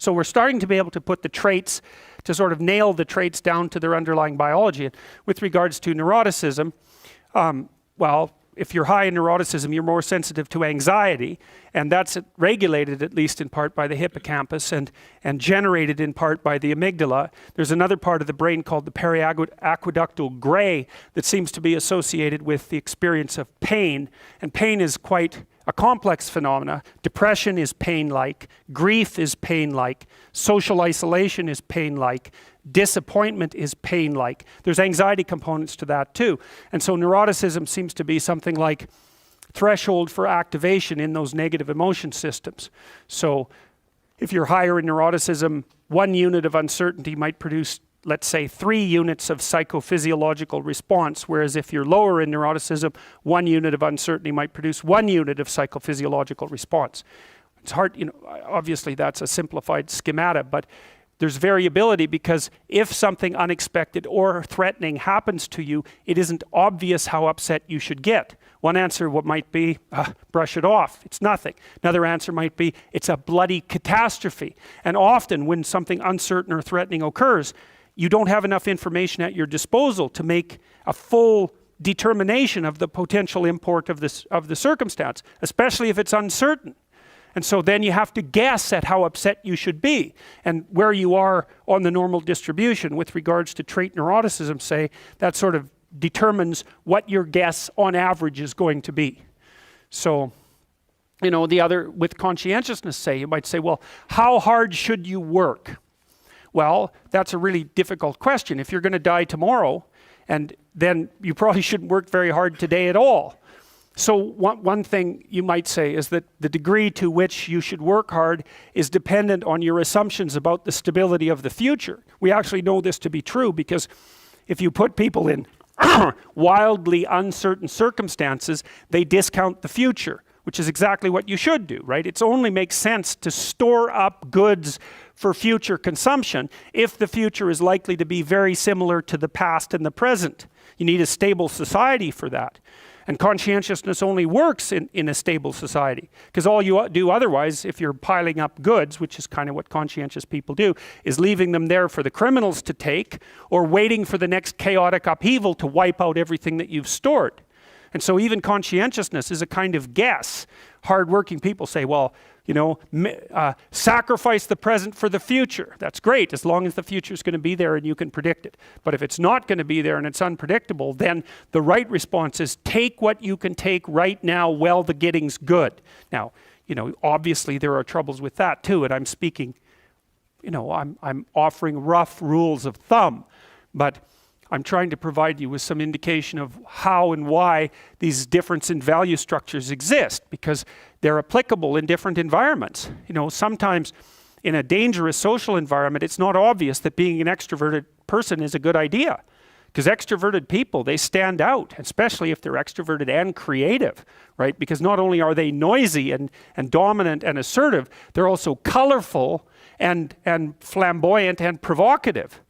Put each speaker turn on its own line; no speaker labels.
So we're starting to be able to put the traits, to sort of nail the traits down to their underlying biology. And with regards to neuroticism, well, if you're high in neuroticism, you're more sensitive to anxiety, and that's regulated at least in part by the hippocampus and generated in part by the amygdala. There's another part of the brain called the periaqueductal gray that seems to be associated with the experience of pain, and pain is quite a complex phenomena. Depression is pain-like, grief is pain-like, social isolation is pain-like, disappointment is pain-like. There's anxiety components to that too. And so neuroticism seems to be something like threshold for activation in those negative emotion systems. So if you're higher in neuroticism, 1 unit of uncertainty might produce, let's say, 3 units of psychophysiological response, whereas if you're lower in neuroticism, 1 unit of uncertainty might produce 1 unit of psychophysiological response. It's hard, obviously that's a simplified schemata, but there's variability because if something unexpected or threatening happens to you, it isn't obvious how upset you should get. One answer might be, brush it off, it's nothing. Another answer might be, it's a bloody catastrophe. And often when something uncertain or threatening occurs, you don't have enough information at your disposal to make a full determination of the potential import of the circumstance, especially if it's uncertain. And so then you have to guess at how upset you should be and where you are on the normal distribution with regards to trait neuroticism, say, that sort of determines what your guess on average is going to be. So, the other, with conscientiousness, say, you might say, well, how hard should you work? Well, that's a really difficult question. If you're going to die tomorrow, and then you probably shouldn't work very hard today at all. So one thing you might say is that the degree to which you should work hard is dependent on your assumptions about the stability of the future. We actually know this to be true because if you put people in wildly uncertain circumstances, they discount the future, which is exactly what you should do, right? It only makes sense to store up goods for future consumption if the future is likely to be very similar to the past and the present. You need a stable society for that. And conscientiousness only works in a stable society, because all you do otherwise, if you're piling up goods, which is kind of what conscientious people do, is leaving them there for the criminals to take, or waiting for the next chaotic upheaval to wipe out everything that you've stored. And so even conscientiousness is a kind of guess. Hardworking people say, well, sacrifice the present for the future. That's great, as long as the future is going to be there and you can predict it. But if it's not going to be there and it's unpredictable, then the right response is take what you can take right now while the getting's good. Now, obviously there are troubles with that too, and I'm speaking, I'm offering rough rules of thumb, but I'm trying to provide you with some indication of how and why these difference in value structures exist, because they're applicable in different environments. Sometimes in a dangerous social environment, it's not obvious that being an extroverted person is a good idea, because extroverted people, they stand out, especially if they're extroverted and creative, right? Because not only are they noisy and dominant and assertive, they're also colorful and flamboyant and provocative.